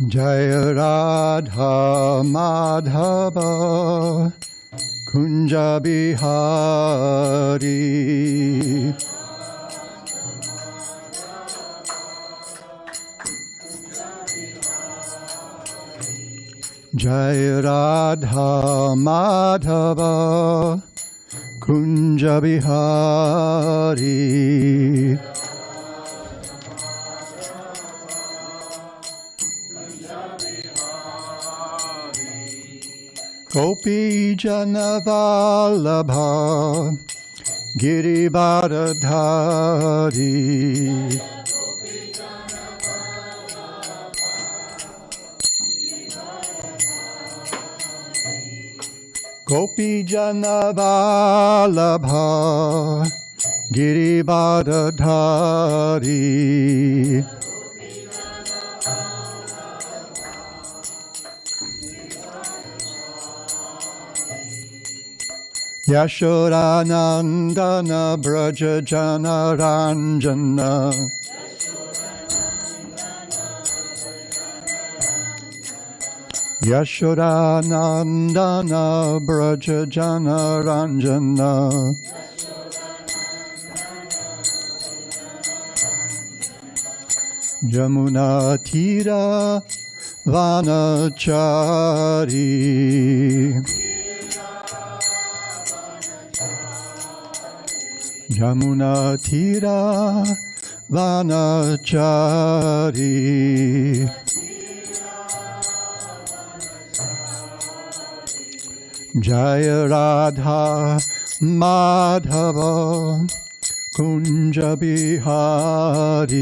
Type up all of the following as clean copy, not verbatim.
Jaya Radha Madhava Kunja Bihari Jaya Radha Madhava Kunja Bihari Gopi Janavalabha Girivardhari Gopi Janavalabha Girivardhari Yashodanandana Braja Jana Ranjana Yashodanandana Braja Jana Ranjana Yamuna Tira Vanachari Yamuna Tira Vanachari Jaya Radha Madhava Kunja Bihari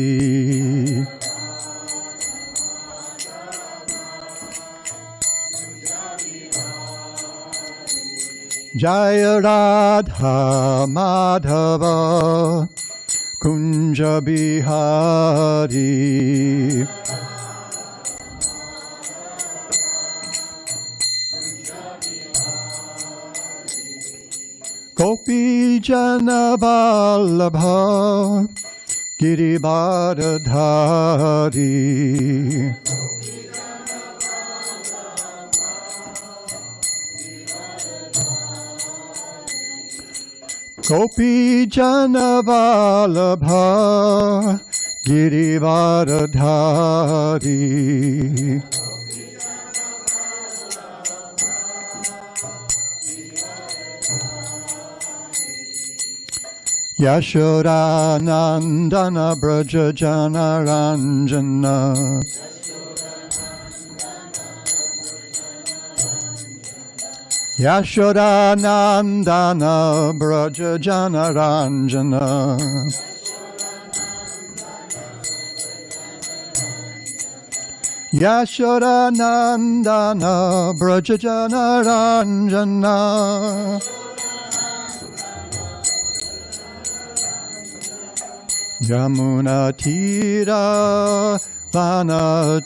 Jaya Radha Madhava Kunja Bihari Gopi Jana Vallabha Girivardhari Gopi Jana Vallabha Girivardhari Yashodanandana Braja Jana Ranjana Yashodanandana Braja Jana Ranjana Yashodanandana Braja Jana Ranjana Yamuna Tira Vanachari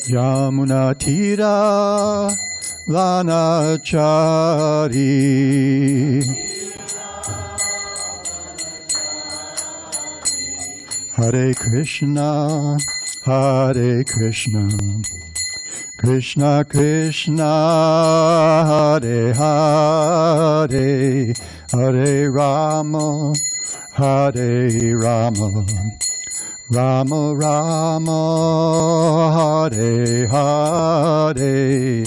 Yamuna Tira Vanachari Hare Krishna Hare Krishna Krishna Krishna Hare Hare Hare Rama Hare Rama Rama Rama Hare Hare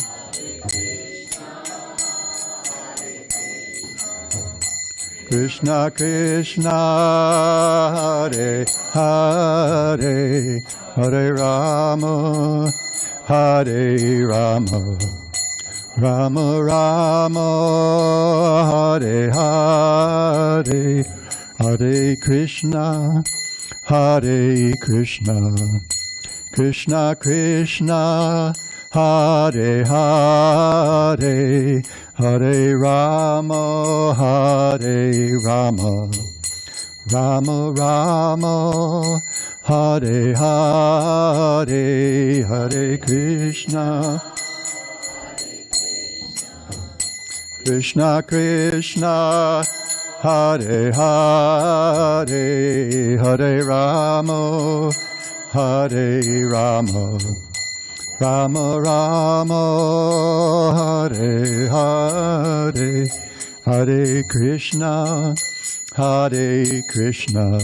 Krishna Krishna Hare Hare Hare Rama Hare Rama Rama Rama Hare Hare Hare Krishna Hare Krishna Krishna Krishna Hare Hare Hare Rama Hare Rama Rama Rama Hare Hare Hare Krishna Krishna Krishna Hare Hare, Hare Rama, Hare Rama, Rama Rama, Hare Hare, Hare Krishna, Hare Krishna,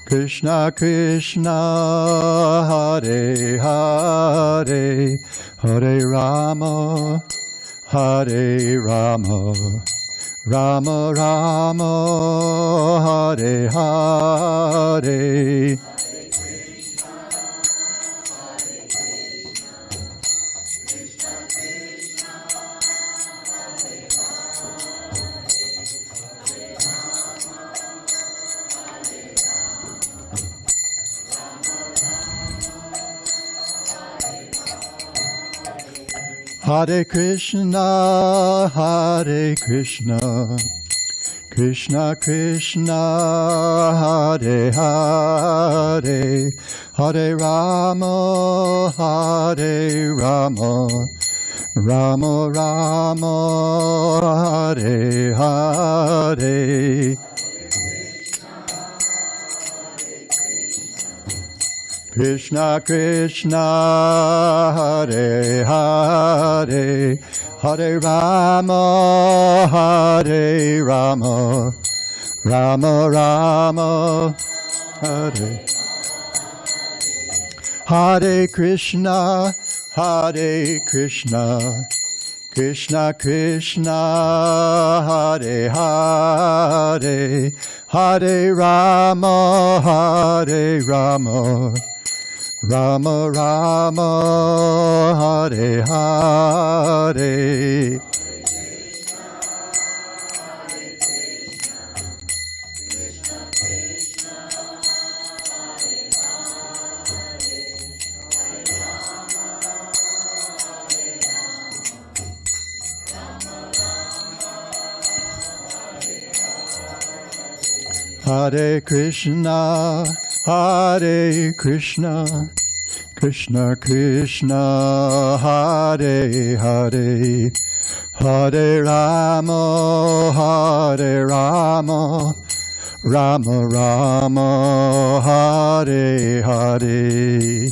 Krishna Krishna, Hare Hare, Hare Rama, Hare Rama, Rama Rama, Hare Hare. Hare Krishna, Hare Krishna, Krishna Krishna, Hare Hare, Hare Rama, Hare Rama, Rama Rama, Hare Hare. Krishna Krishna, Hare Hare, Hare Rama, Hare Rama, Rama Rama, Hare. Hare Krishna, Hare Krishna, Krishna Krishna, Hare Hare, Hare Rama, Hare Rama, Rama Rama, Hare Hare. Hare Krishna, Hare Krishna, Krishna Krishna, Hare Hare, Hare Rama, Hare Rama, Rama Rama, Hare Hare.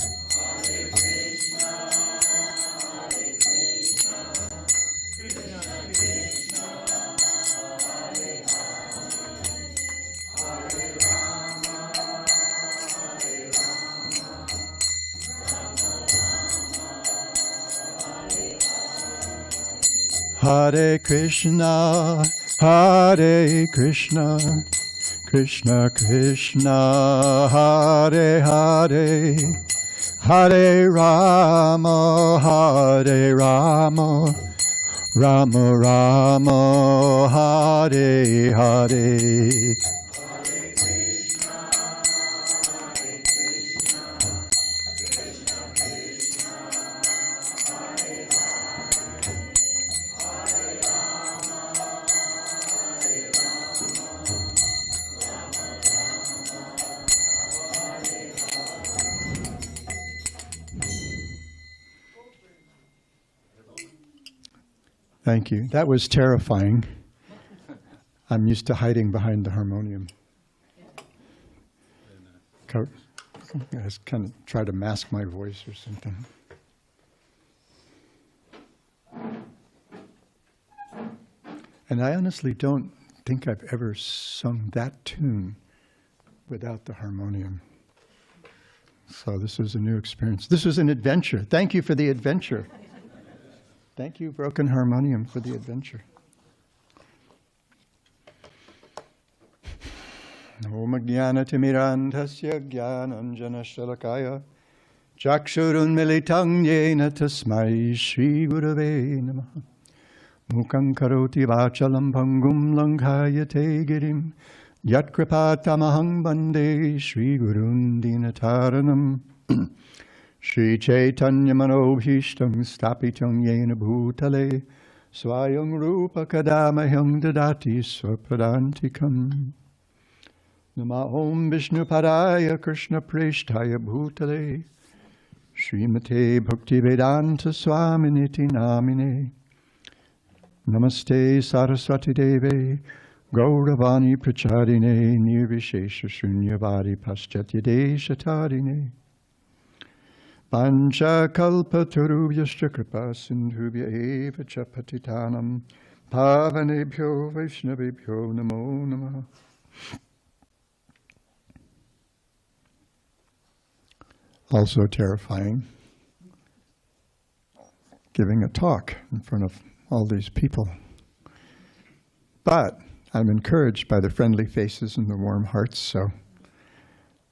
Hare Krishna, Hare Krishna, Krishna Krishna, Hare Hare, Hare Rama, Hare Rama, Rama Rama, Hare Hare. Thank you. That was terrifying. I'm used to hiding behind the harmonium. I just kind of try to mask my voice or something. And I honestly don't think I've ever sung that tune without the harmonium. So this was a new experience. This was an adventure. Thank you for the adventure. Thank you, Broken Harmonium, for the adventure. Om Jnana Timirandhasya Jnananjana Shalakaya Chakshurun Militang Yena Tasmai Shri Gurave Namaha Mukhaṁ Karoti Vachalam Bhangum Langhayate Girim Yat Kripatamaham Bande Shri Gurun Dinataranam Shri Chaitanya Manobhishtam Stapitam Yena Bhutale Swayam Rupa Kadamahyam Dadati Swapadantikam Nama Om Vishnu Padaya Krishna Preshtaya Bhutale Srimate Bhakti Vedanta Swaminiti Namine Namaste Saraswati Deve Gauravani Prachadine Nirvishesha Shunyavadi Paschatyadesha Tadine Pancha Kalpatarubhyashcha Kripa Sindhubhya Eva Chapatitanam Pavanebhyo Vaishnavebhyo Namo Namaha. Also terrifying, giving a talk in front of all these people. But I'm encouraged by the friendly faces and the warm hearts, so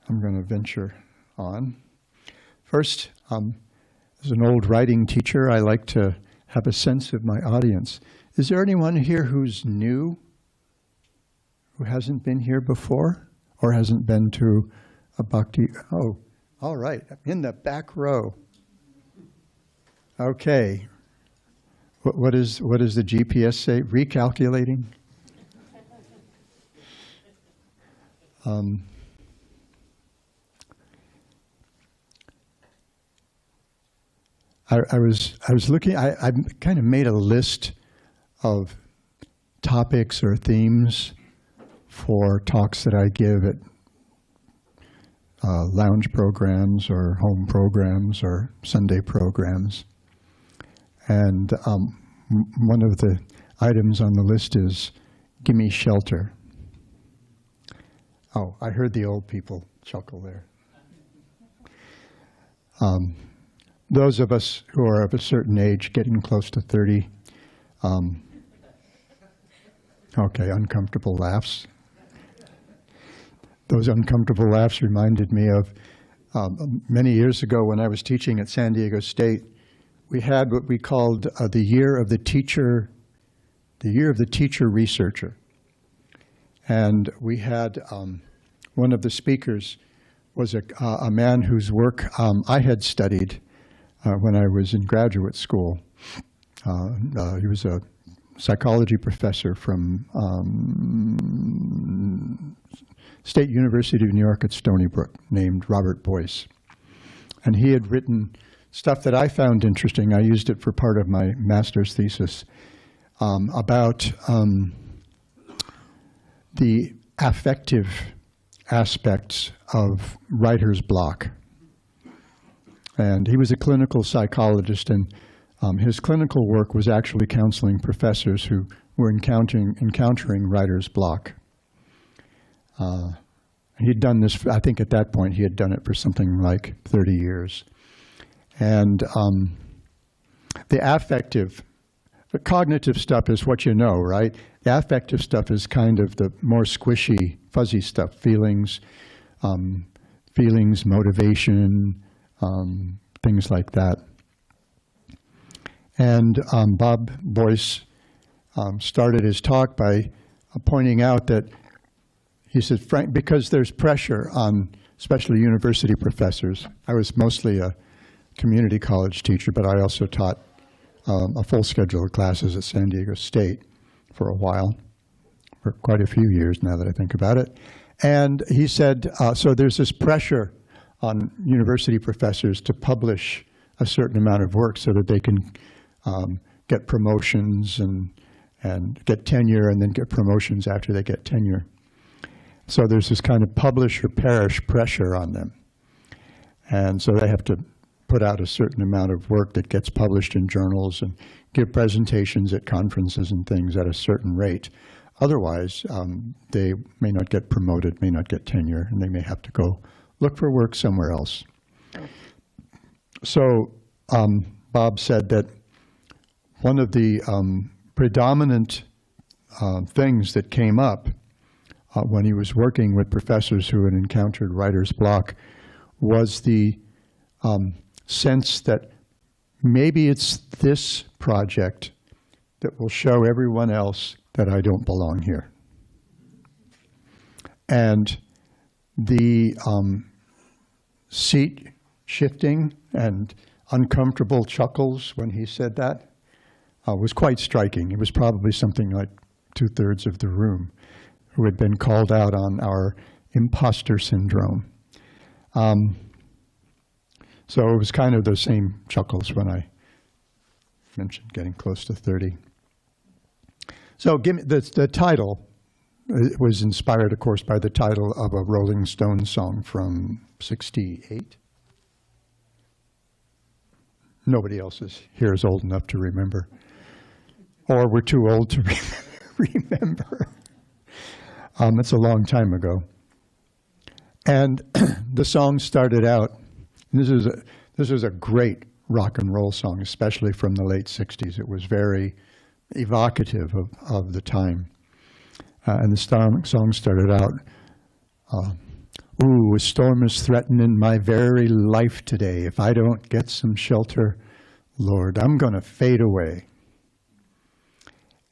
I'm going to venture on. First, as an old writing teacher, I like to have a sense of my audience. Is there anyone here who's new, who hasn't been here before, or hasn't been to a Bhakti? Oh, all right, in the back row. Okay. What does the GPS say? Recalculating? I was looking. I kind of made a list of topics or themes for talks that I give at lounge programs or home programs or Sunday programs. And one of the items on the list is, "Give me shelter." Oh, I heard the old people chuckle there. Those of us who are of a certain age, getting close to 30, okay, uncomfortable laughs. Those uncomfortable laughs reminded me of many years ago when I was teaching at San Diego State. We had what we called the year of the teacher researcher. And we had one of the speakers was a man whose work I had studied when I was in graduate school. He was a psychology professor from State University of New York at Stony Brook, named Robert Boyce. And he had written stuff that I found interesting. I used it for part of my master's thesis about the affective aspects of writer's block. And he was a clinical psychologist, and his clinical work was actually counseling professors who were encountering writer's block. He'd done this, I think at that point he had done it for something like 30 years. And the cognitive stuff is what you know, right? The affective stuff is kind of the more squishy, fuzzy stuff, feelings, motivation, things like that. And Bob Boyce started his talk by pointing out that he said, because there's pressure on especially university professors. I was mostly a community college teacher, but I also taught a full schedule of classes at San Diego State for a while, for quite a few years now that I think about it. And he said, so there's this pressure on university professors to publish a certain amount of work so that they can get promotions and get tenure and then get promotions after they get tenure. So there's this kind of publish or perish pressure on them. And so they have to put out a certain amount of work that gets published in journals and give presentations at conferences and things at a certain rate. Otherwise, they may not get promoted, may not get tenure, and they may have to go look for work somewhere else. So Bob said that one of the predominant things that came up when he was working with professors who had encountered writer's block was the sense that maybe it's this project that will show everyone else that I don't belong here. And the seat shifting and uncomfortable chuckles when he said that was quite striking. It was probably something like 2/3 of the room who had been called out on our imposter syndrome. So it was kind of those same chuckles when I mentioned getting close to 30. So give me the title, It was inspired, of course, by the title of a Rolling Stones song from '68. Nobody else here is old enough to remember. Or we're too old to remember. It's a long time ago. And the song started out, this is a great rock and roll song, especially from the late 60s. It was very evocative of the time. And the song started out, ooh, a storm is threatening my very life today. If I don't get some shelter, Lord, I'm going to fade away.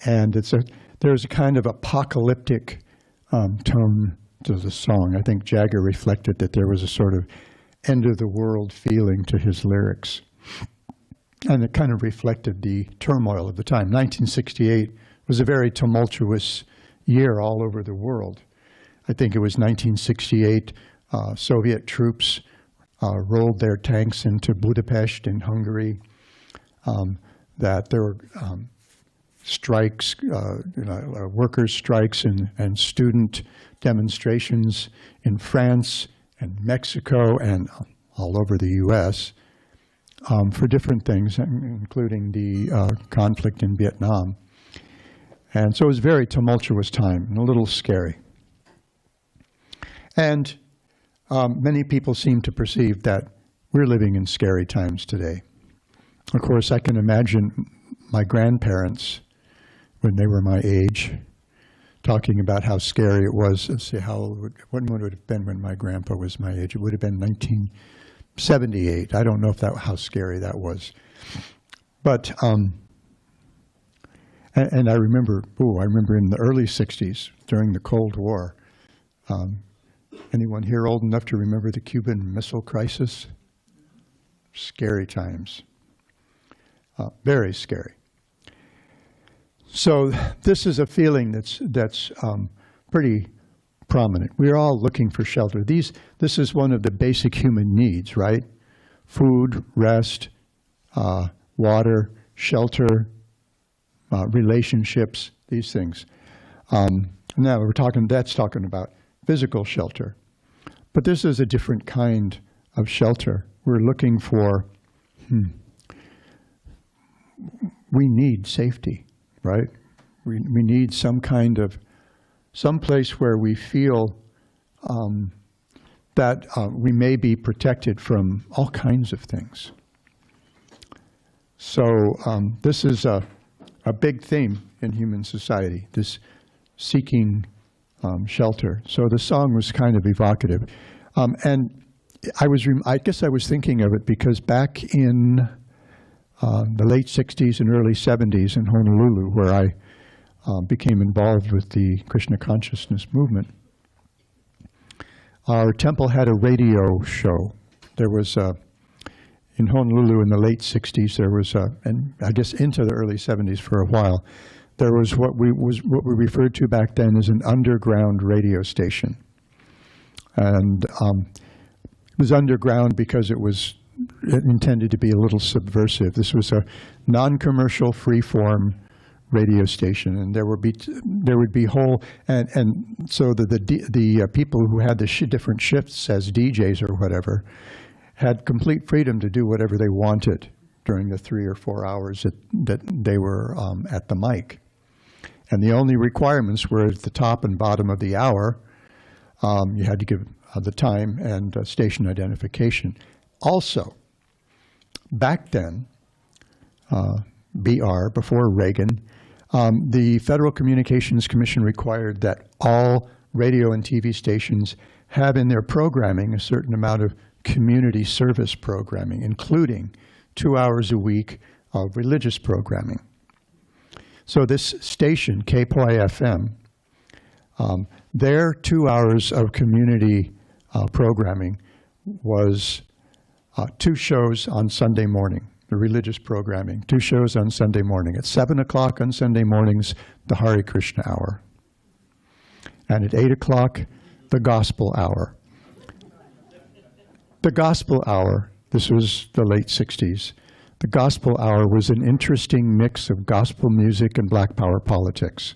And there's a kind of apocalyptic tone to the song. I think Jagger reflected that there was a sort of end-of-the-world feeling to his lyrics. And it kind of reflected the turmoil of the time. 1968 was a very tumultuous year all over the world. I think it was 1968, Soviet troops rolled their tanks into Budapest in Hungary, that there were strikes, workers' strikes and student demonstrations in France and Mexico and all over the U.S. For different things, including the conflict in Vietnam. And so it was a very tumultuous time and a little scary. And many people seem to perceive that we're living in scary times today. Of course, I can imagine my grandparents, when they were my age, talking about how scary it was. Let's see, when would it have been when my grandpa was my age? It would have been 1978. I don't know how scary that was. But, and I remember in the early 60s, during the Cold War, anyone here old enough to remember the Cuban Missile Crisis? Scary times. Very scary. So this is a feeling that's pretty prominent. We're all looking for shelter. This is one of the basic human needs, right? Food, rest, water, shelter, relationships, these things. Now that's talking about physical shelter. But this is a different kind of shelter. We're looking for, we need safety, right? We need some place where we feel that we may be protected from all kinds of things. So this is a big theme in human society, this seeking shelter. So the song was kind of evocative. And I guess I was thinking of it because back in the late 60s and early 70s in Honolulu, where I became involved with the Krishna consciousness movement, our temple had a radio show. There was in Honolulu in the late 60s, there was, and I guess into the early 70s for a while, there was what we referred to back then as an underground radio station. And it was underground because it intended to be a little subversive. This was a non-commercial, free-form radio station, and there would be whole, and so the people who had the different shifts as DJs or whatever had complete freedom to do whatever they wanted during the 3 or 4 hours that they were at the mic. And the only requirements were at the top and bottom of the hour. You had to give the time and station identification. Also, back then, before Reagan, the Federal Communications Commission required that all radio and TV stations have in their programming a certain amount of community service programming, including 2 hours a week of religious programming. So this station, KPOI-FM, their 2 hours of community programming was 2 shows on Sunday morning, the religious programming, 2 shows on Sunday morning. At 7 o'clock on Sunday mornings, the Hare Krishna hour. And at 8 o'clock, the Gospel hour. The Gospel hour, this was the late 60s, the Gospel hour was an interesting mix of gospel music and Black Power politics.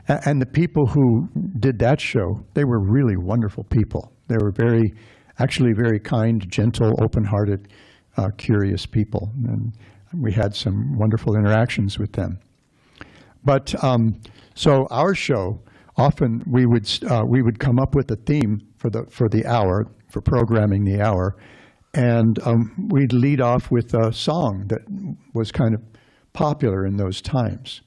And the people who did that show, they were really wonderful people. They were actually very kind, gentle, open-hearted, curious people. And we had some wonderful interactions with them. But so our show, often we would come up with a theme for the hour, for programming the hour, and we'd lead off with a song that was kind of popular in those times.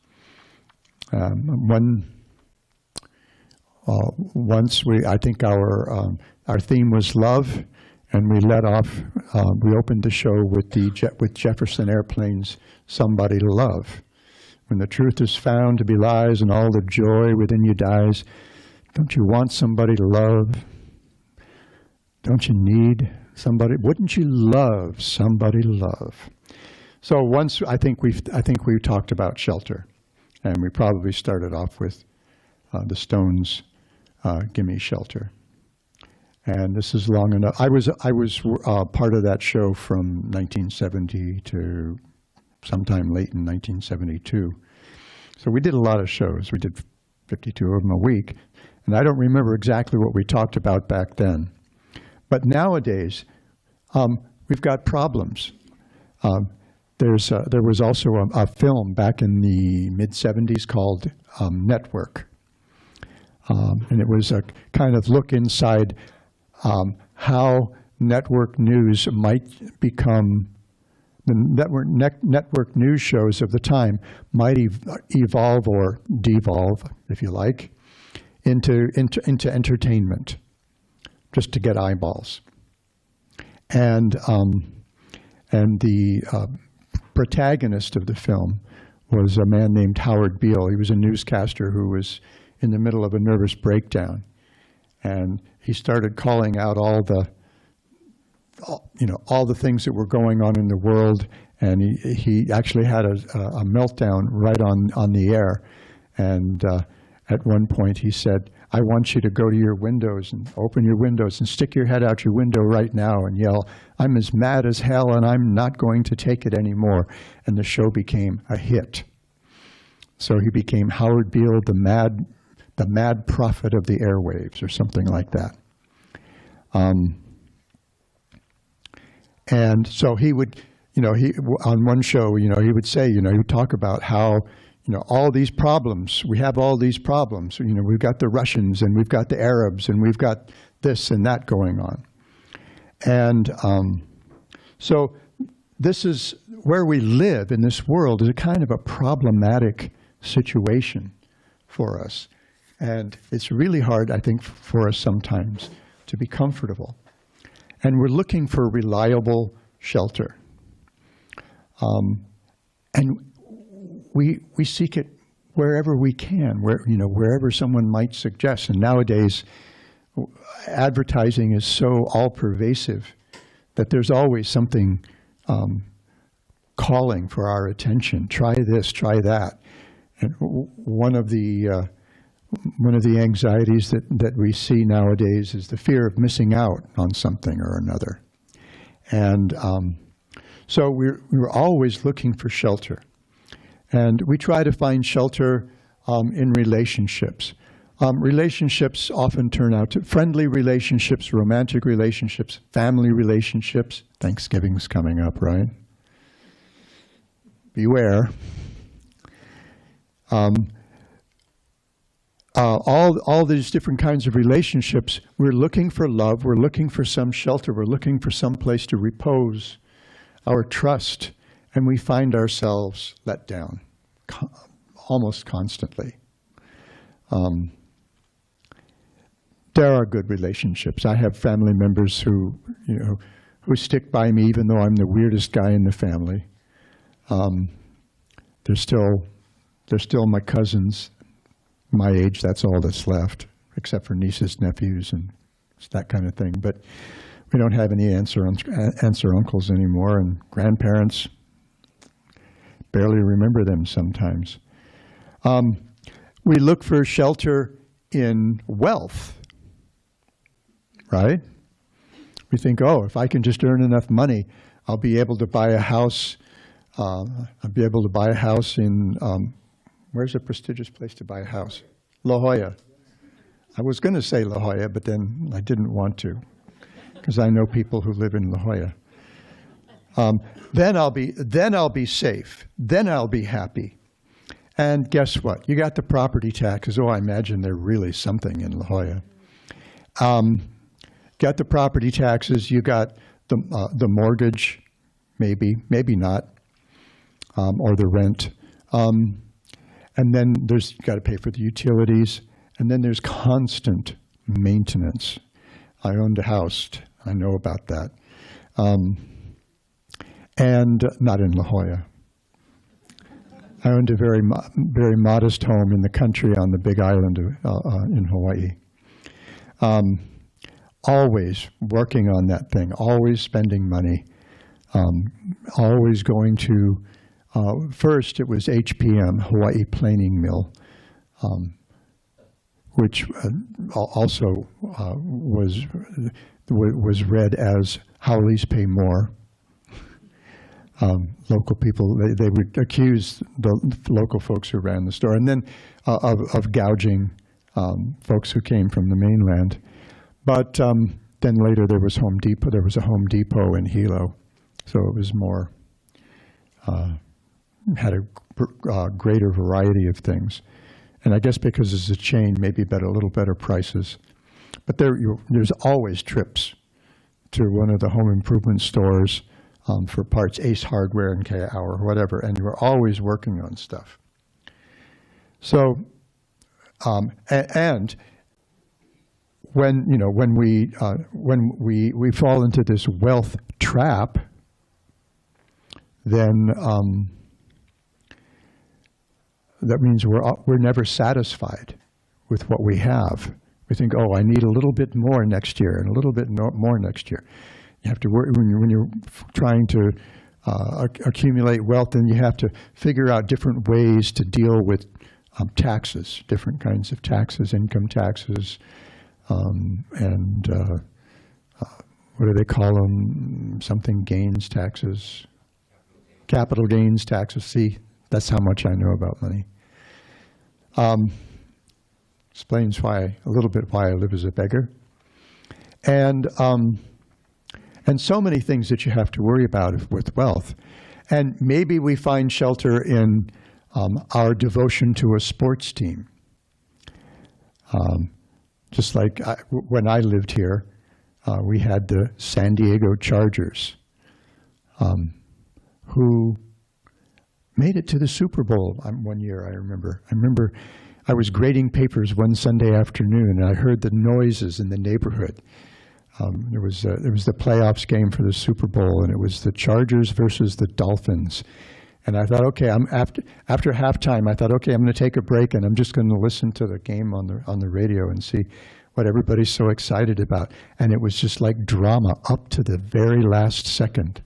Once I think our theme was love, and we let off. We opened the show with Jefferson Airplane's "Somebody to Love." When the truth is found to be lies and all the joy within you dies, don't you want somebody to love? Don't you need somebody? Wouldn't you love somebody to love? So once I think we talked about shelter, and we probably started off with the Stones' "Gimme Shelter." And this is long enough. I was part of that show from 1970 to sometime late in 1972. So we did a lot of shows. We did 52 of them a week. And I don't remember exactly what we talked about back then. But nowadays, we've got problems. There was also a film back in the mid-'70s called Network. And it was a kind of look inside how network news might become, the network news shows of the time might evolve or devolve, if you like, into entertainment, just to get eyeballs. And the protagonist of the film was a man named Howard Beale. He was a newscaster who was in the middle of a nervous breakdown, and he started calling out all the things that were going on in the world, and he actually had a meltdown right on the air. And at one point he said, "I want you to go to your windows and open your windows and stick your head out your window right now and yell, 'I'm as mad as hell and I'm not going to take it anymore.'" And the show became a hit. So he became Howard Beale, the mad prophet of the airwaves, or something like that. And so he would, on one show, he would say, he would talk about how, all these problems, we have all these problems. We've got the Russians and we've got the Arabs and we've got this and that going on. And so this is where we live in this world, is a kind of a problematic situation for us. And it's really hard, I think, for us sometimes to be comfortable. And we're looking for reliable shelter. And we seek it wherever we can, wherever someone might suggest. And nowadays, advertising is so all-pervasive that there's always something calling for our attention. Try this, try that. And one of the anxieties that we see nowadays is the fear of missing out on something or another. And so we're always looking for shelter. And we try to find shelter in relationships. Relationships often turn out to friendly relationships, romantic relationships, family relationships. Thanksgiving's coming up, right? Beware. All these different kinds of relationships, we're looking for love, we're looking for some shelter, we're looking for some place to repose our trust, and we find ourselves let down almost constantly. There are good relationships. I have family members who stick by me even though I'm the weirdest guy in the family. They're still my cousins. My age, that's all that's left, except for nieces, nephews, and that kind of thing. But we don't have any aunts or uncles anymore, and grandparents, barely remember them sometimes. We look for shelter in wealth, right? We think, if I can just earn enough money, I'll be able to buy a house. I'll be able to buy a house in... where's a prestigious place to buy a house? La Jolla. I was going to say La Jolla, but then I didn't want to, because I know people who live in La Jolla. Then I'll be safe. Then I'll be happy. And guess what? You got the property taxes. Oh, I imagine they're really something in La Jolla. Got the property taxes. You got the mortgage, maybe not, or the rent. And then you got to pay for the utilities. And then there's constant maintenance. I owned a house. I know about that. And not in La Jolla. I owned a very modest home in the country on the big island in Hawaii. Always working on that thing, always spending money, always going to, first it was HPM, Hawaii Planing Mill, which also was read as Haoles Pay More. Local people, they would accuse the local folks who ran the store, and then of gouging folks who came from the mainland. But then later there was Home Depot. There was a Home Depot in Hilo, so it was more had a greater variety of things. And I guess because it's a chain, maybe a little better prices. But there's always trips to one of the home improvement stores for parts, Ace Hardware and K Hour, whatever, and you were always working on stuff. So, and when we fall into this wealth trap, then that means we're never satisfied with what we have. We think, oh, I need a little bit more next year and a little bit more next year. You have to work when you're trying to accumulate wealth, then you have to figure out different ways to deal with taxes, different kinds of taxes, income taxes, and what do they call them? Something gains taxes, capital gains taxes. See, that's how much I know about money. Explains a little bit why I live as a beggar. And so many things that you have to worry about with wealth. And maybe we find shelter in our devotion to a sports team. Just like when I lived here, we had the San Diego Chargers, who made it to the Super Bowl one year, I remember. I remember I was grading papers one Sunday afternoon, and I heard the noises in the neighborhood. There was the playoffs game for the Super Bowl, and it was the Chargers versus the Dolphins. And I thought, okay, after halftime, I thought, okay, I'm going to take a break, and I'm just going to listen to the game on the radio and see what everybody's so excited about. And it was just like drama up to the very last second.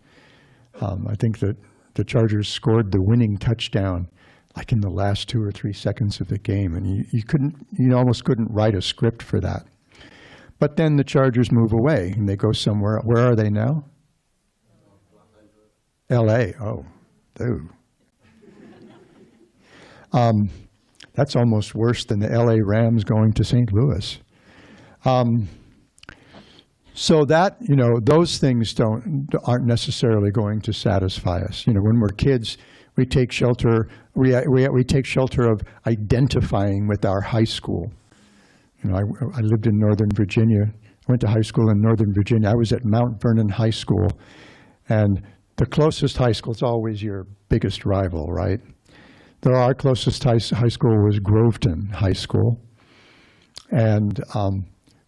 I think that the Chargers scored the winning touchdown like in the last 2 or 3 seconds of the game, and you almost couldn't write a script for that. But then the Chargers move away, and they go somewhere. Where are they now? L.A. Oh, dude. That's almost worse than the L.A. Rams going to St. Louis. So that, those things aren't necessarily going to satisfy us. When we're kids, we take shelter. We take shelter of identifying with our high school. I lived in Northern Virginia. I went to high school in Northern Virginia. I was at Mount Vernon High School. And the closest high school is always your biggest rival, right? Our closest high school was Groveton High School. And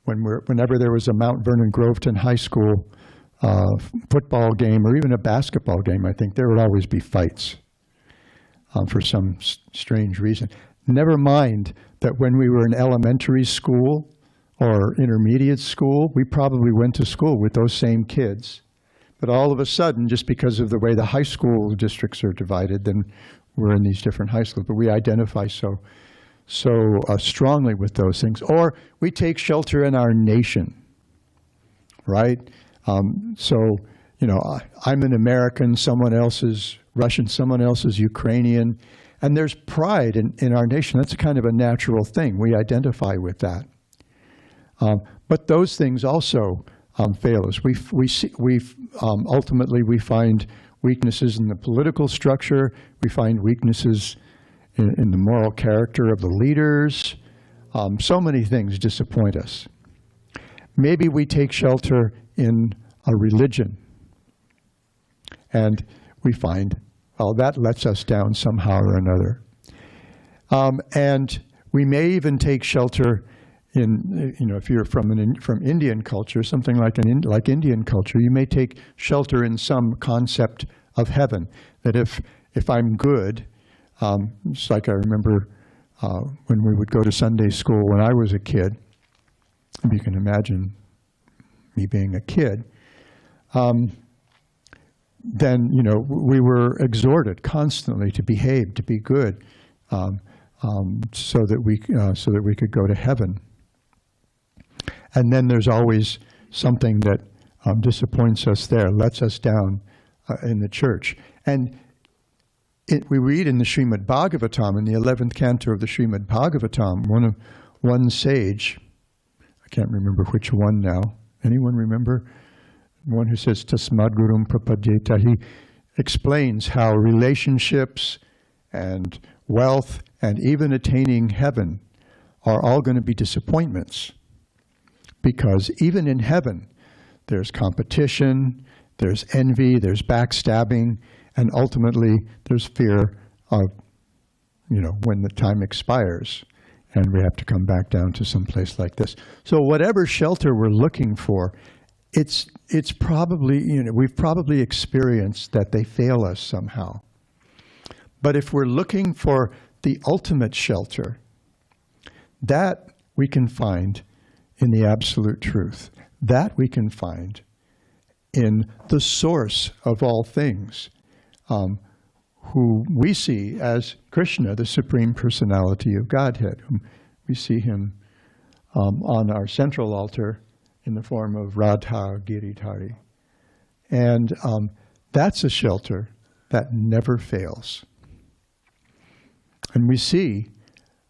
whenever there was a Mount Vernon Groveton High School football game or even a basketball game, I think there would always be fights for some strange reason. Never mind that when we were in elementary school or intermediate school, we probably went to school with those same kids. But all of a sudden, just because of the way the high school districts are divided, then we're in these different high schools. But we identify so strongly with those things. Or we take shelter in our nation, right? I'm an American, someone else is Russian, someone else is Ukrainian. And there's pride in our nation. That's kind of a natural thing. We identify with that. But those things also fail us. Ultimately, we find weaknesses in the political structure. We find weaknesses in the moral character of the leaders. So many things disappoint us. Maybe we take shelter in a religion, and we find, well, that lets us down somehow or another. And we may even take shelter in, if you're from Indian culture, something like Indian culture, you may take shelter in some concept of heaven. That if I'm good, it's like I remember when we would go to Sunday school when I was a kid. If you can imagine me being a kid. Then we were exhorted constantly to behave, to be good, so that we could go to heaven. And then there's always something that disappoints us there, lets us down in the church. And we read in the Srimad Bhagavatam, in the 11th canto of the Srimad Bhagavatam, one sage, I can't remember which one now. Anyone remember? One who says, Tasmad Gurum Prapadyeta. He explains how relationships and wealth and even attaining heaven are all going to be disappointments. Because even in heaven, there's competition, there's envy, there's backstabbing, and ultimately there's fear of, when the time expires and we have to come back down to some place like this. So whatever shelter we're looking for, it's probably, we've probably experienced that they fail us somehow. But if we're looking for the ultimate shelter, that we can find in the absolute truth. That we can find in the source of all things, who we see as Krishna, the Supreme Personality of Godhead. We see him on our central altar in the form of Radha Giridhari. And that's a shelter that never fails. And we see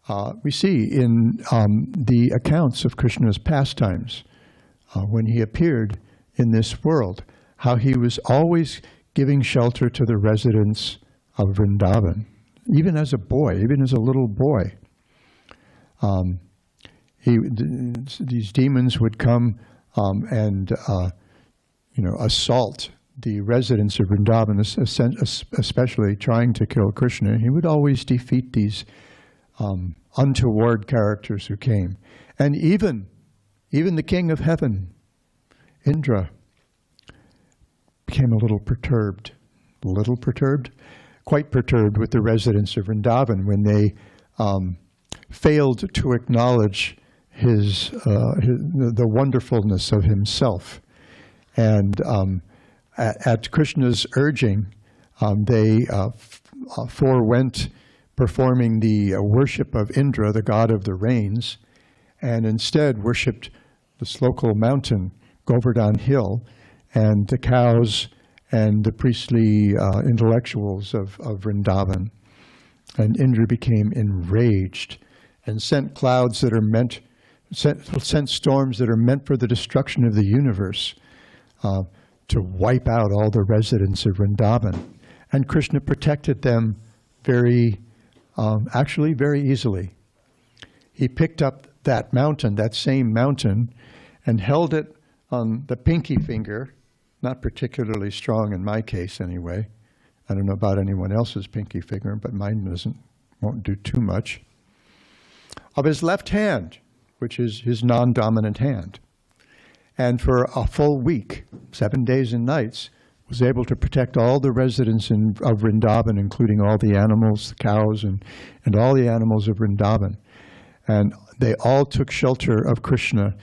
in the accounts of Krishna's pastimes, when he appeared in this world, how he was always giving shelter to the residents of Vrindavan, even as a boy, even as a little boy. These demons would come and assault the residents of Vrindavan, especially trying to kill Krishna. He would always defeat these untoward characters who came. And even the king of heaven, Indra, became a little perturbed, quite perturbed with the residents of Vrindavan when they failed to acknowledge the wonderfulness of himself. And at Krishna's urging, they forewent performing the worship of Indra, the god of the rains, and instead worshipped this local mountain, Govardhan Hill, and the cows and the priestly intellectuals of Vrindavan. And Indra became enraged and sent storms that are meant for the destruction of the universe to wipe out all the residents of Vrindavan. And Krishna protected them actually very easily. He picked up that mountain, that same mountain, and held it on the pinky finger, not particularly strong in my case anyway. I don't know about anyone else's pinky finger, but mine won't do too much. Of his left hand, which is his non-dominant hand. And for a full week, 7 days and nights, was able to protect all the residents of Vrindavan, including all the animals, the cows, and all the animals of Vrindavan. And they all took shelter of Krishna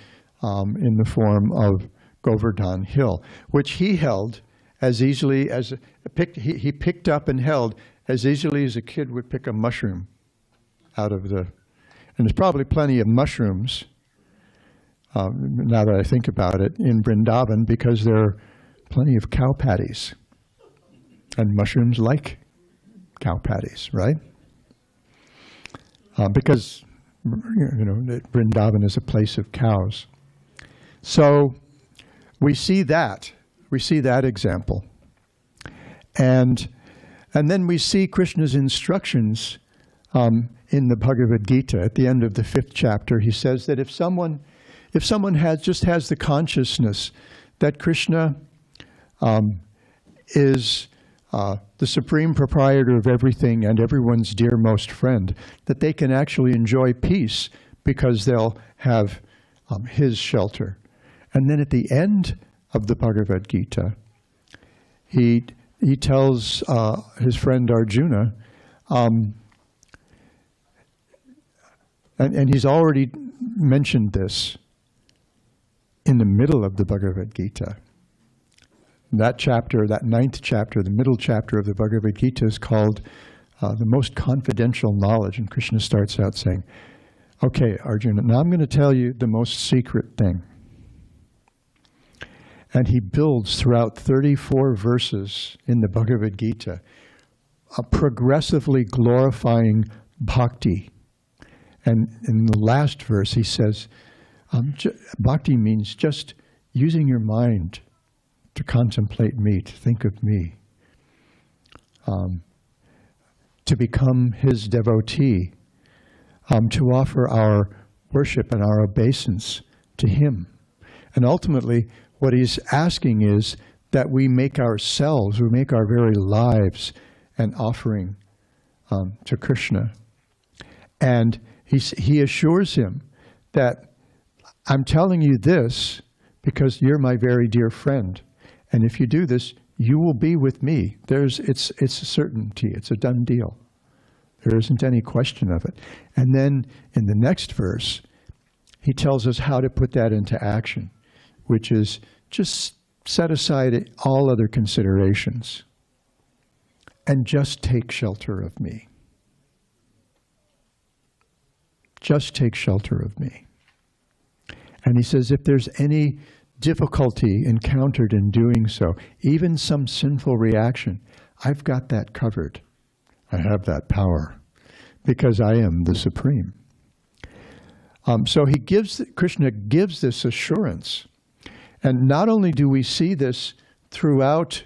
in the form of Govardhan Hill, which he held as easily as he picked up and held as easily as a kid would pick a mushroom out of the. And there's probably plenty of mushrooms, now that I think about it, in Vrindavan, because there are plenty of cow patties. And mushrooms like cow patties, right? because Vrindavan is a place of cows. So we see that example, and then we see Krishna's instructions in the Bhagavad Gita at the end of the 5th chapter. He says that if someone has the consciousness that Krishna is the supreme proprietor of everything and everyone's dearmost friend, that they can actually enjoy peace because they'll have his shelter. And then at the end of the Bhagavad Gita, he tells his friend Arjuna, and he's already mentioned this in the middle of the Bhagavad Gita. That chapter, that 9th chapter, the middle chapter of the Bhagavad Gita is called the most confidential knowledge. And Krishna starts out saying, okay, Arjuna, now I'm going to tell you the most secret thing. And he builds throughout 34 verses in the Bhagavad Gita a progressively glorifying bhakti. And in the last verse he says, bhakti means just using your mind to contemplate me, to think of me, to become his devotee, to offer our worship and our obeisance to him. And ultimately, what he's asking is that we make our very lives an offering to Krishna. And he assures him that I'm telling you this because you're my very dear friend. And if you do this, you will be with me. It's a certainty. It's a done deal. There isn't any question of it. And then in the next verse, he tells us how to put that into action, which is just set aside all other considerations and just take shelter of me. Just take shelter of me. And he says, if there's any difficulty encountered in doing so, even some sinful reaction, I've got that covered. I have that power because I am the Supreme. So Krishna gives this assurance. And not only do we see this throughout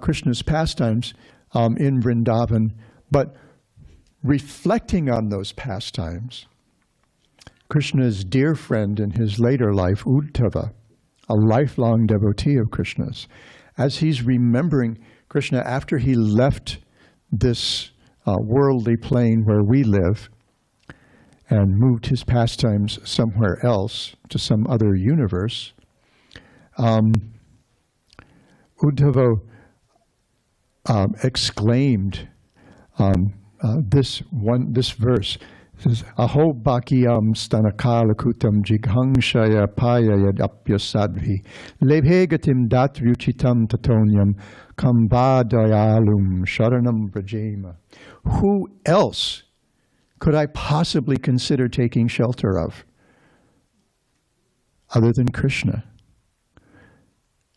Krishna's pastimes in Vrindavan, but reflecting on those pastimes, Krishna's dear friend in his later life, Uddhava, a lifelong devotee of Krishna's, as he's remembering Krishna after he left this worldly plane where we live and moved his pastimes somewhere else to some other universe, Uddhava exclaimed this verse. It says, Aho bhakyam stanakalakutam jighangshaya paya yadapya sadvi lebhegatim datryuchitam tatonyam kambadayalum sharanam vrajema. Who else could I possibly consider taking shelter of other than Krishna?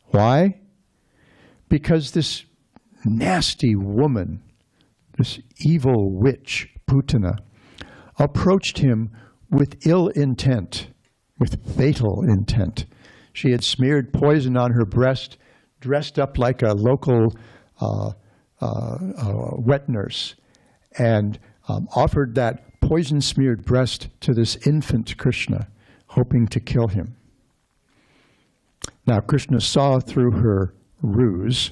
Why? Because this nasty woman, this evil witch, Putana, approached him with ill intent, with fatal intent. She had smeared poison on her breast, dressed up like a local wet nurse, and offered that poison-smeared breast to this infant Krishna, hoping to kill him. Now, Krishna saw through her ruse.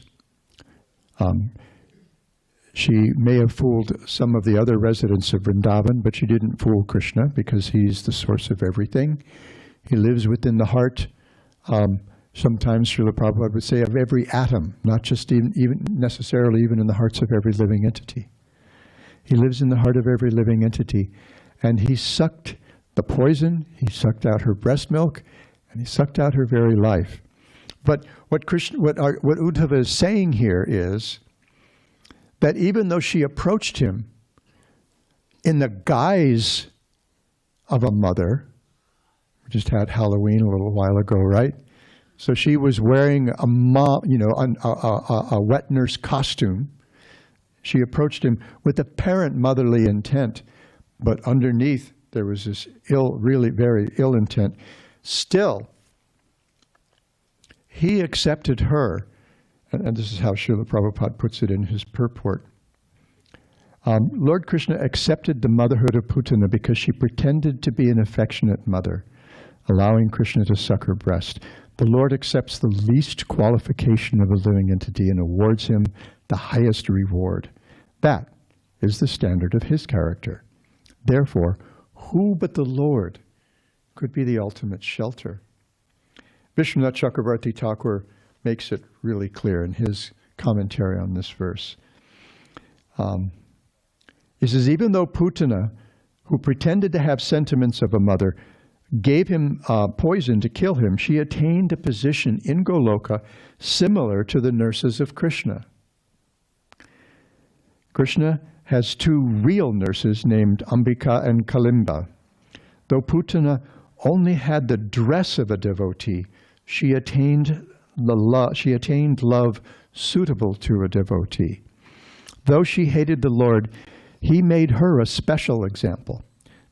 She may have fooled some of the other residents of Vrindavan, but she didn't fool Krishna because he's the source of everything. He lives within the heart, sometimes Srila Prabhupada would say, of every atom, not just even necessarily even in the hearts of every living entity. He lives in the heart of every living entity. And he sucked the poison, he sucked out her breast milk, and he sucked out her very life. But what Uddhava is saying here is that even though she approached him in the guise of a mother, we just had Halloween a little while ago, right? So she was wearing a wet nurse costume. She approached him with apparent motherly intent, but underneath there was this really very ill intent. Still, he accepted her, and this is how Srila Prabhupada puts it in his purport. Lord Krishna accepted the motherhood of Putana because she pretended to be an affectionate mother, allowing Krishna to suck her breast. The Lord accepts the least qualification of a living entity and awards him the highest reward. That is the standard of his character. Therefore, who but the Lord could be the ultimate shelter? Vishwanath Chakravarti Thakur makes it really clear in his commentary on this verse. He says, even though Putana, who pretended to have sentiments of a mother, gave him poison to kill him, she attained a position in Goloka similar to the nurses of Krishna. Krishna has two real nurses named Ambika and Kalimba. Though Putana only had the dress of a devotee, she attained love suitable to a devotee. Though she hated the Lord, he made her a special example.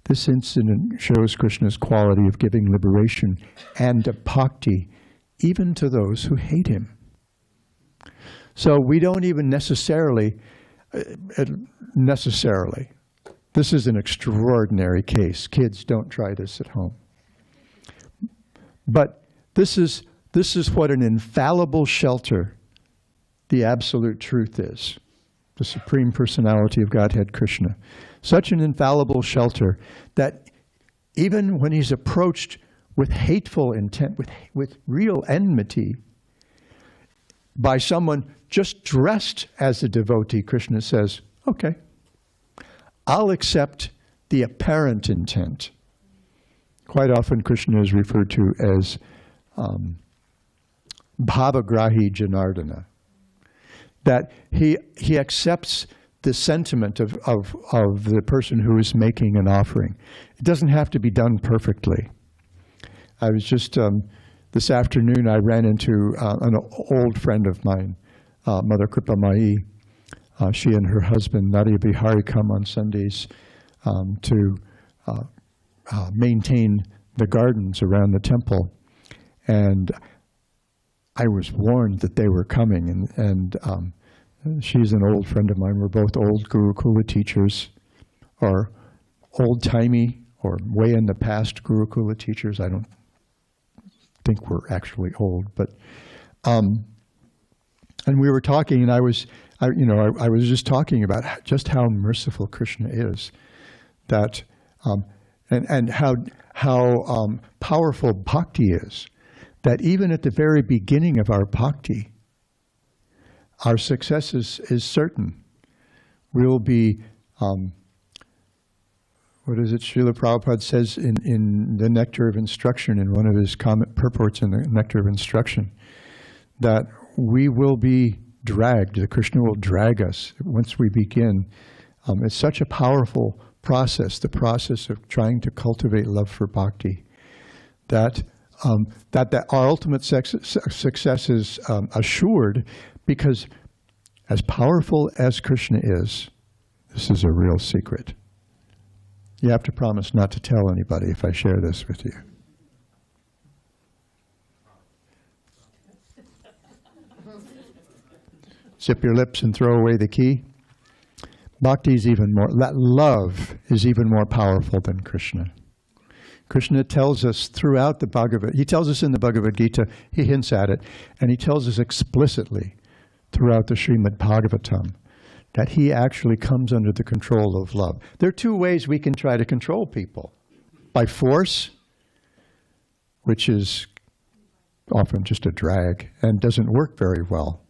This incident shows Krishna's quality of giving liberation and bhakti even to those who hate him. So we don't even necessarily, this is an extraordinary case. Kids, don't try this at home. But this is what an infallible shelter the absolute truth is. The Supreme Personality of Godhead, Krishna. Such an infallible shelter that even when he's approached with hateful intent, with real enmity, by someone just dressed as a devotee, Krishna says, okay, I'll accept the apparent intent. Quite often Krishna is referred to as Bhavagrahi Janardana. That he accepts the sentiment of the person who is making an offering. It doesn't have to be done perfectly. I was just, this afternoon I ran into an old friend of mine, Mother Kripa Mai. She and her husband, Nadia Bihari, come on Sundays to maintain the gardens around the temple. And I was warned that they were coming, and she's an old friend of mine. We're both old Gurukula teachers, or old-timey, or way in the past Gurukula teachers. I don't think we're actually old, but and we were talking, and I was just talking about just how merciful Krishna is, that and how powerful bhakti is. That even at the very beginning of our bhakti, our success is certain. We'll be, what is it Srila Prabhupada says in the Nectar of Instruction, in one of his purports in the Nectar of Instruction, that we will be dragged, that Krishna will drag us once we begin. It's such a powerful process, the process of trying to cultivate love for bhakti, that our ultimate success is assured, because as powerful as Krishna is, this is a real secret. You have to promise not to tell anybody if I share this with you. Zip your lips and throw away the key. Bhakti is even more, that love is even more powerful than Krishna. Krishna tells us throughout the he tells us in the Bhagavad Gita, he hints at it, and he tells us explicitly throughout the Srimad Bhagavatam that he actually comes under the control of love. There are two ways we can try to control people. By force, which is often just a drag and doesn't work very well,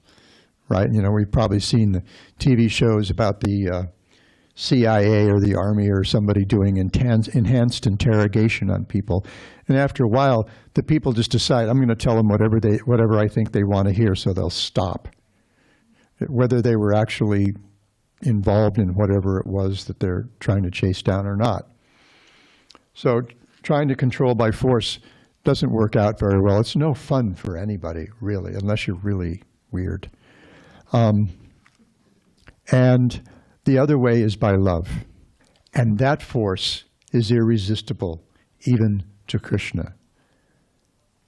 right? You know, we've probably seen the TV shows about the CIA or the Army or somebody doing enhanced interrogation on people. And after a while, the people just decide, I'm going to tell them whatever I think they want to hear, so they'll stop. Whether they were actually involved in whatever it was that they're trying to chase down or not. So trying to control by force doesn't work out very well. It's no fun for anybody, really, unless you're really weird. And the other way is by love. And that force is irresistible, even to Krishna.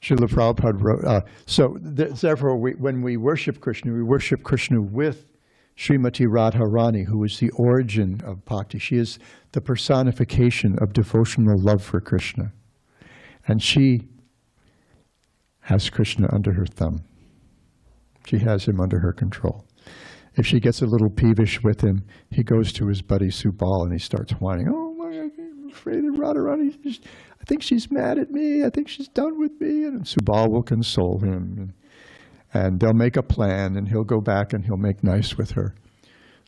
Srila Prabhupada wrote, therefore, when we worship Krishna with Srimati Radharani, who is the origin of bhakti. She is the personification of devotional love for Krishna. And she has Krishna under her thumb. She has him under her control. If she gets a little peevish with him, he goes to his buddy Subal and he starts whining, oh, I'm afraid of Radharani. I think she's mad at me. I think she's done with me. And Subal will console him. And they'll make a plan, and he'll go back and he'll make nice with her.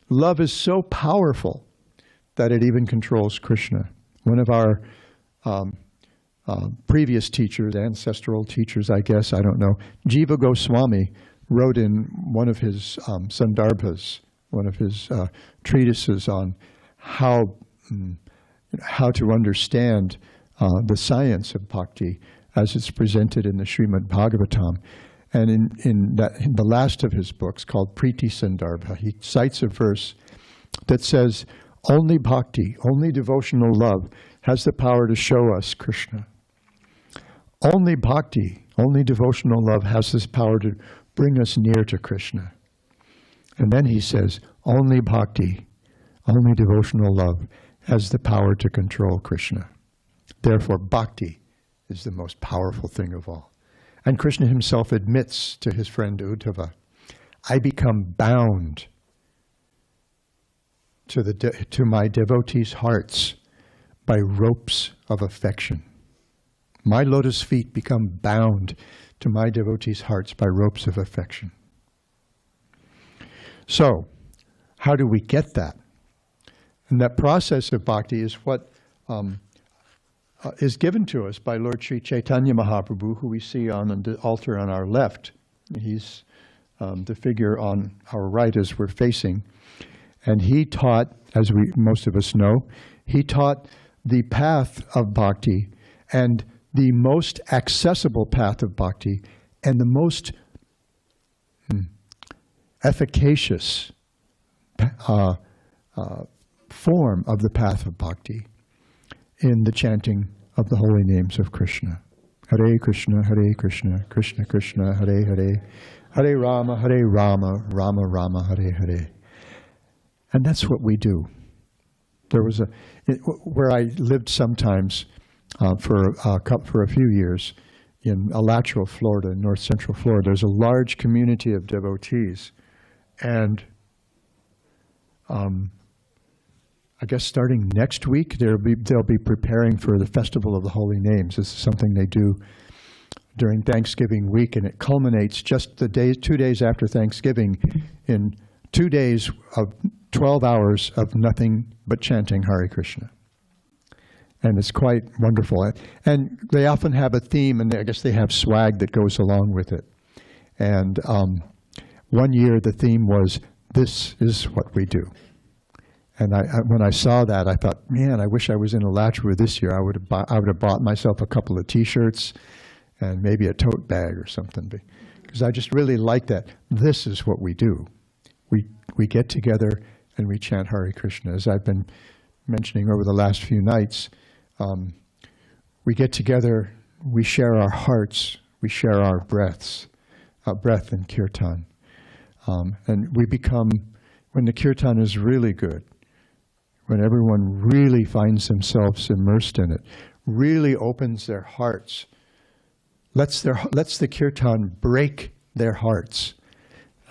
Love is so powerful that it even controls Krishna. One of our previous teachers, ancestral teachers, I guess, I don't know, Jiva Goswami wrote in one of his Sandarbhas, one of his treatises on how to understand the science of bhakti as it's presented in the Srimad Bhagavatam. And in the last of his books, called Priti Sandarbha, he cites a verse that says, only bhakti, only devotional love, has the power to show us Krishna. Only bhakti, only devotional love has this power to bring us near to Krishna. And then he says, only bhakti, only devotional love, has the power to control Krishna. Therefore, bhakti is the most powerful thing of all. And Krishna himself admits to his friend Uddhava, I become bound to my devotees' hearts by ropes of affection. My lotus feet become bound to my devotees' hearts by ropes of affection. So, how do we get that? And that process of bhakti is what is given to us by Lord Sri Chaitanya Mahaprabhu, who we see on the altar on our left. He's the figure on our right as we're facing. And he taught, as most of us know, he taught the path of bhakti, and the most accessible path of bhakti, and the most efficacious form of the path of bhakti in the chanting of the holy names of Krishna. Hare Krishna, Krishna Krishna, Hare Hare, Hare Rama, Rama Rama, Hare Hare. And that's what we do. There was where I lived sometimes for a few years in Alachua, Florida, north central Florida. There's a large community of devotees, and I guess starting next week they'll be preparing for the Festival of the Holy Names. This is something they do during Thanksgiving week, and it culminates just 2 days after Thanksgiving in 2 days of 12 hours of nothing but chanting Hare Krishna. And it's quite wonderful. And they often have a theme, and I guess they have swag that goes along with it. And one year the theme was, "This is what we do." And when I saw that, I thought, man, I wish I was in Alachua this year. I would have bought myself a couple of T-shirts and maybe a tote bag or something, because I just really like that. This is what we do. We get together and we chant Hare Krishna. As I've been mentioning over the last few nights, we get together, we share our hearts, we share our breath in kirtan. And we become, when the kirtan is really good, when everyone really finds themselves immersed in it, really opens their hearts, lets the kirtan break their hearts.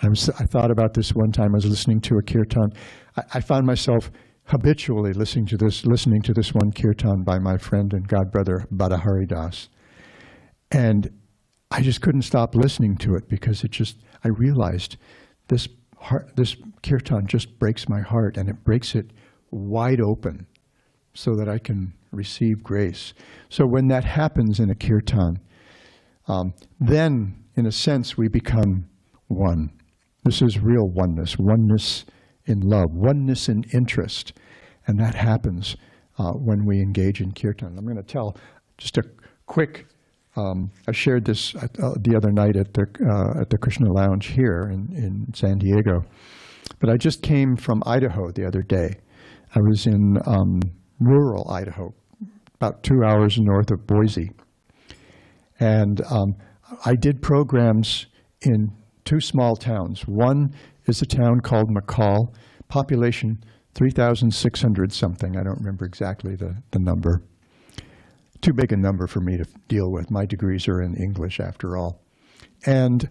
I thought about this one time. I was listening to a kirtan. I found myself habitually listening to this one kirtan by my friend and godbrother Bada Haridas, and I just couldn't stop listening to it because I realized this kirtan just breaks my heart, and it breaks it wide open so that I can receive grace. So when that happens in a kirtan, then in a sense we become one. This is real oneness, oneness in love, oneness in interest. And that happens when we engage in kirtan. I'm going to tell just a quick, I shared this the other night at the Krishna Lounge here in San Diego. But I just came from Idaho the other day. I was in rural Idaho, about 2 hours north of Boise. And I did programs in 2 small towns. One is a town called McCall, population 3,600 something. I don't remember exactly the number. Too big a number for me to deal with. My degrees are in English after all. And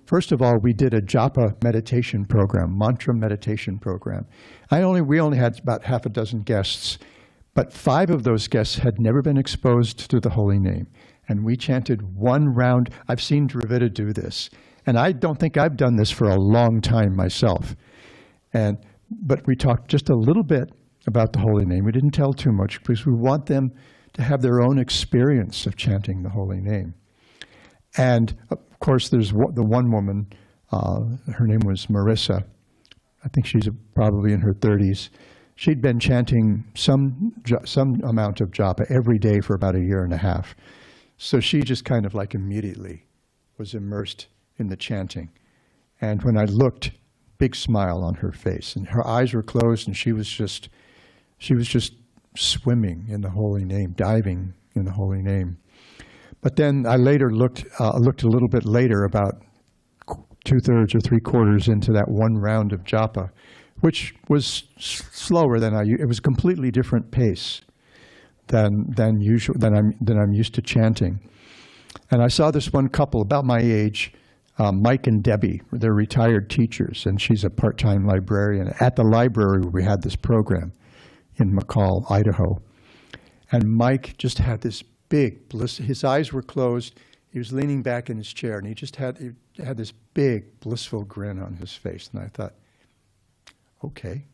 first of all, we did a japa meditation program, mantra meditation program. We only had about half a dozen guests, but 5 of those guests had never been exposed to the holy name. And we chanted 1 round. I've seen Dravida do this. And I don't think I've done this for a long time myself. But we talked just a little bit about the holy name. We didn't tell too much because we want them to have their own experience of chanting the holy name. And of course, there's the one woman, her name was Marissa. I think she's probably in her 30s. She'd been chanting some amount of japa every day for about 1.5 years. So she just kind of like immediately was immersed in the chanting. And when I looked, big smile on her face, and her eyes were closed, and she was just swimming in the holy name, diving in the holy name. But then I later looked a little bit later, about 2/3 or 3/4 into that 1 round of japa, which was slower than it was a completely different pace than usual, than I'm used to chanting. And I saw this one couple about my age, Mike and Debbie. They're retired teachers, and she's a part-time librarian. At the library, we had this program in McCall, Idaho. And Mike just had this big bliss. His eyes were closed. He was leaning back in his chair, and he had this big blissful grin on his face. And I thought, okay,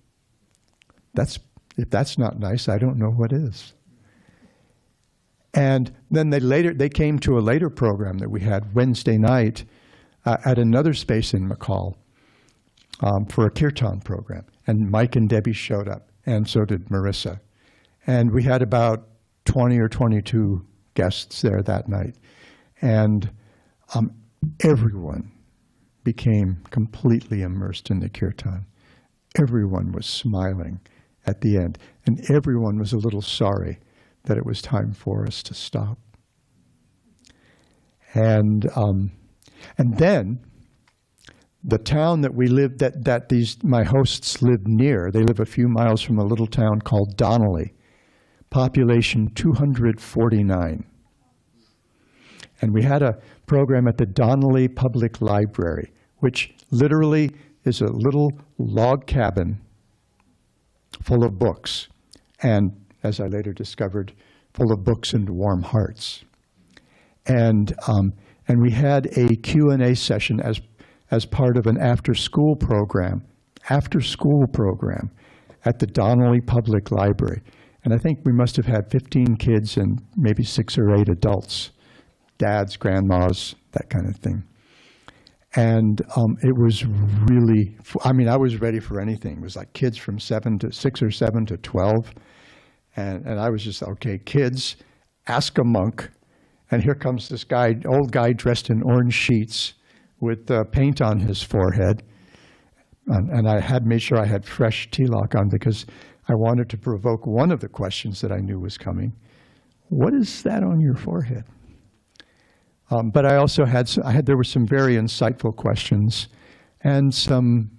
if that's not nice, I don't know what is. And then they came to a later program that we had Wednesday night at another space in McCall for a kirtan program. And Mike and Debbie showed up, and so did Marissa. And we had about 20 or 22 guests there that night. And everyone became completely immersed in the kirtan. Everyone was smiling at the end, and everyone was a little sorry that it was time for us to stop. And then the town that we lived, my hosts lived near, they live a few miles from a little town called Donnelly, population 249. And we had a program at the Donnelly Public Library, which literally is a little log cabin full of books, and as I later discovered, full of books and warm hearts. And we had a Q&A session as part of an after-school program at the Donnelly Public Library. And I think we must have had 15 kids and maybe 6 or 8 adults, dads, grandmas, that kind of thing. And it was really, I was ready for anything. It was like kids from 6 or 7 to 12. And I was just, okay, kids, ask a monk. And here comes this old guy dressed in orange sheets with paint on his forehead. And I had made sure I had fresh tilak on because I wanted to provoke one of the questions that I knew was coming. What is that on your forehead? But I also there were some very insightful questions and some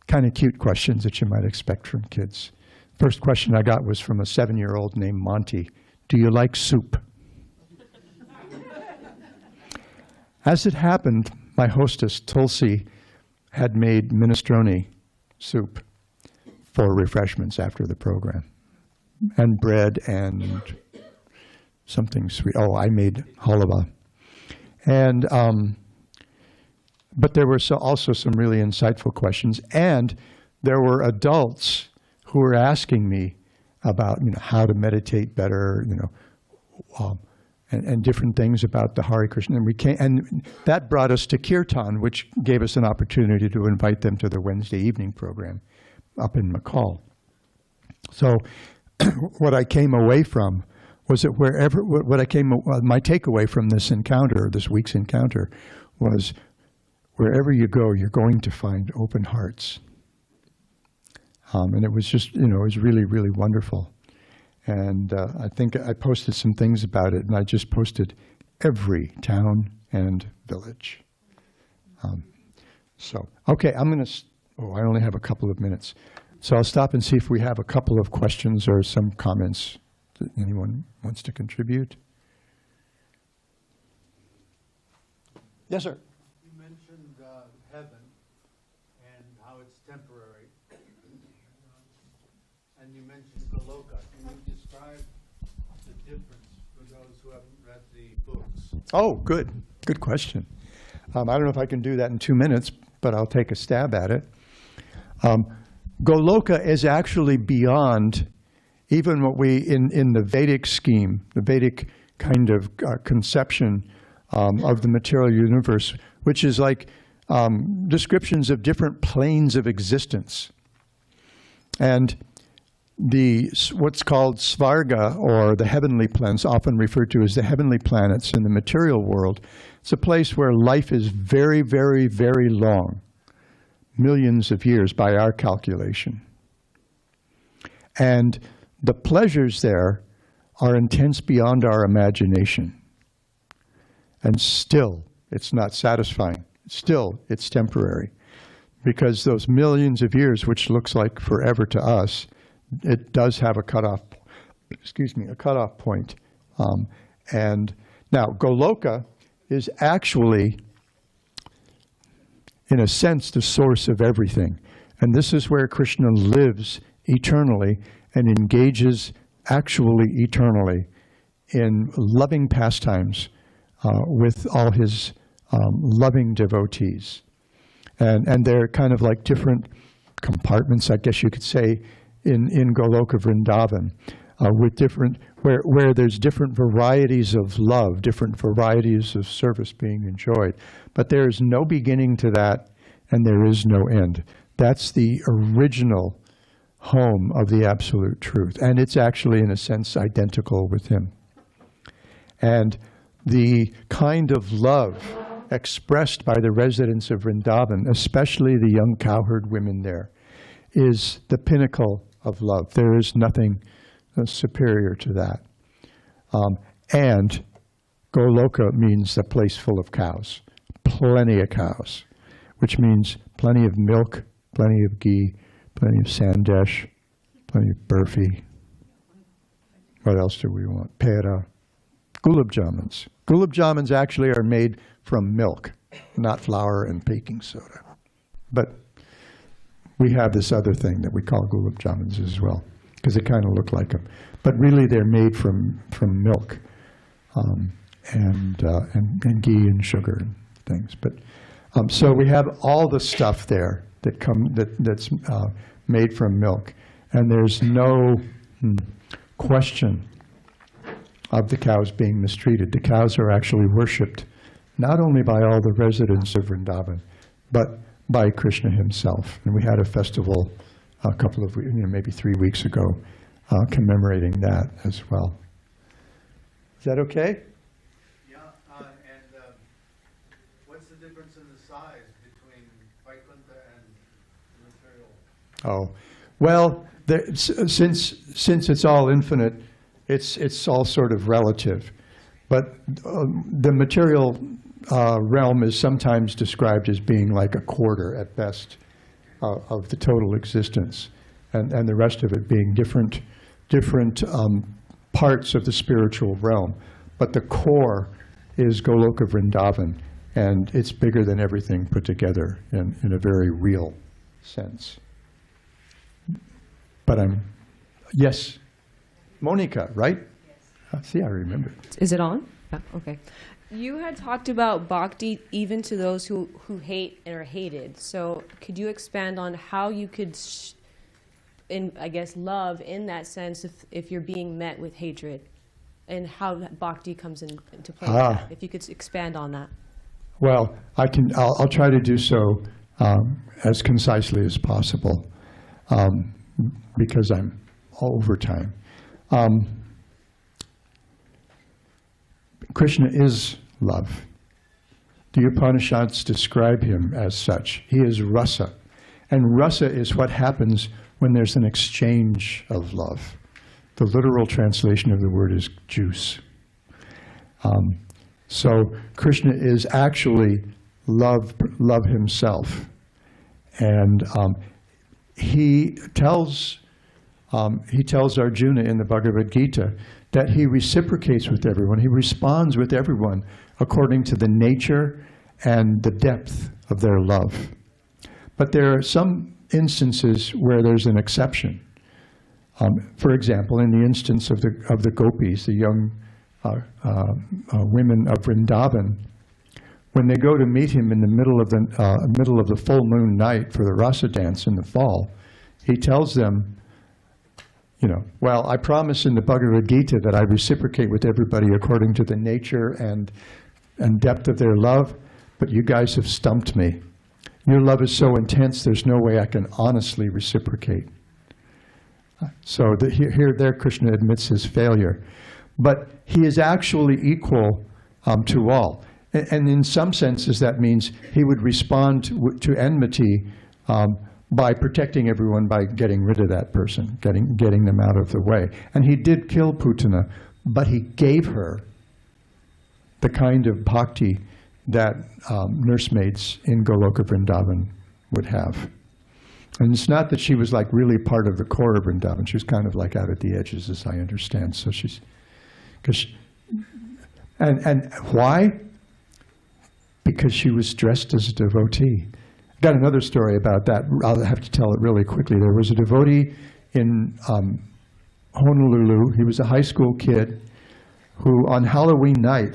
kind of cute questions that you might expect from kids. First question I got was from a 7-year-old named Monty. Do you like soup? As it happened, my hostess, Tulsi, had made minestrone soup for refreshments after the program, and bread and something sweet. Oh, I made halva. And, but there were also some really insightful questions, and there were adults who were asking me about, how to meditate better, and different things about the Hare Krishna. And that brought us to Kirtan, which gave us an opportunity to invite them to the Wednesday evening program up in McCall. So what I came away from was that my takeaway from this encounter, this week's encounter, was wherever you go, you're going to find open hearts. And it was just, it was really, really wonderful. And I think I posted some things about it, and I just posted every town and village. Okay, I'm going to, I only have a couple of minutes. So I'll stop and see if we have a couple of questions or some comments that anyone wants to contribute. Yes, sir. You mentioned heaven and how it's temporary. And you mentioned Goloka. Can you describe the difference for those who haven't read the books? Oh, good. Good question. I don't know if I can do that in 2 minutes, but I'll take a stab at it. Goloka is actually beyond even what we, in the Vedic scheme, the Vedic kind of conception of the material universe, which is like descriptions of different planes of existence. And what's called Svarga, or the heavenly planets, often referred to as the heavenly planets in the material world, it's a place where life is very, very, very long. Millions of years by our calculation. And the pleasures there are intense beyond our imagination. And still, it's not satisfying. Still, it's temporary. Because those millions of years, which looks like forever to us, it does have a cutoff point. And now, Goloka is actually, in a sense, the source of everything. And this is where Krishna lives eternally and engages actually eternally in loving pastimes with all his loving devotees. And they're kind of like different compartments, I guess you could say, in Goloka Vrindavan, with different, where there's different varieties of love, different varieties of service being enjoyed. But there is no beginning to that, and there is no end. That's the original home of the Absolute Truth. And it's actually, in a sense, identical with him. And the kind of love expressed by the residents of Vrindavan, especially the young cowherd women there, is the pinnacle of love. There is nothing superior to that. And Goloka means a place full of cows, plenty of cows, which means plenty of milk, plenty of ghee, plenty of sandesh, plenty of burfi. What else do we want? Pera. Gulab jamans. Gulab jamans actually are made from milk, not flour and baking soda. But we have this other thing that we call gulab jamans as well, because they kind of look like them. But really they're made from milk and ghee and sugar and things. But so we have all the stuff there that's made from milk, and there's no question of the cows being mistreated. The cows are actually worshipped not only by all the residents of Vrindavan, but by Krishna himself. And we had a festival a couple of, maybe 3 weeks ago, commemorating that as well. Is that okay? Yeah, and what's the difference in the size between Vaikuntha and the material? Oh, well, since it's all infinite, it's all sort of relative. But the material realm is sometimes described as being like a quarter at best of the total existence, and the rest of it being different parts of the spiritual realm. But the core is Goloka Vrindavan, and it's bigger than everything put together in a very real sense. But yes, Monica, right? Yes. See, I remember. Is it on? Yeah, okay. You had talked about Bhakti even to those who hate and are hated. So could you expand on how you could, love in that sense if you're being met with hatred, and how Bhakti comes into play with that, if you could expand on that? Well, I'll try to do so as concisely as possible because I'm over time. Krishna is love. The Upanishads describe him as such. He is rasa. And rasa is what happens when there's an exchange of love. The literal translation of the word is juice. So Krishna is actually love himself. And he tells Arjuna in the Bhagavad Gita that he reciprocates with everyone. He responds with everyone according to the nature and the depth of their love. But there are some instances where there's an exception. For example, in the instance of the gopis, the young women of Vrindavan, when they go to meet him in the middle of the full moon night for the rasa dance in the fall, he tells them, well, I promise in the Bhagavad Gita that I reciprocate with everybody according to the nature and depth of their love, but you guys have stumped me. Your love is so intense, there's no way I can honestly reciprocate. So there Krishna admits his failure. But he is actually equal to all. And in some senses, that means he would respond to enmity by protecting everyone by getting rid of that person, getting them out of the way. And he did kill Putana, but he gave her the kind of bhakti that nursemaids in Goloka Vrindavan would have. And it's not that she was like really part of the core of Vrindavan. She was kind of like out at the edges, as I understand. So and why? Because she was dressed as a devotee. I got another story about that. I'll have to tell it really quickly. There was a devotee in Honolulu. He was a high school kid who on Halloween night,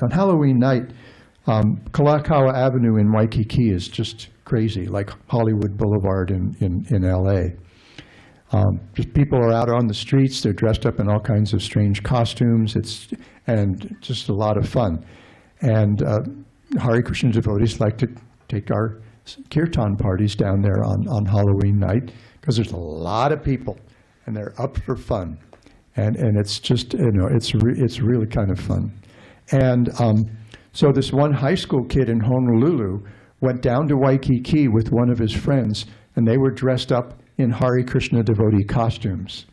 Kalakaua Avenue in Waikiki is just crazy, like Hollywood Boulevard in LA. Just people are out on the streets, they're dressed up in all kinds of strange costumes, and just a lot of fun. And Hare Krishna devotees like to take our kirtan parties down there on Halloween night, because there's a lot of people, and they're up for fun. And it's just, it's really kind of fun. And so this one high school kid in Honolulu went down to Waikiki with one of his friends, and they were dressed up in Hare Krishna devotee costumes.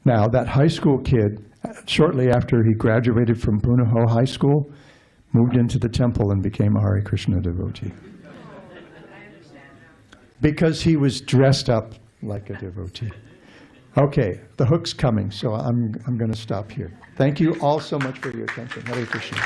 Now, that high school kid, shortly after he graduated from Punahou High School, moved into the temple and became a Hare Krishna devotee. Because he was dressed up like a devotee. Okay, the hook's coming, so I'm going to stop here. Thank you all so much for your attention. Hare Krishna.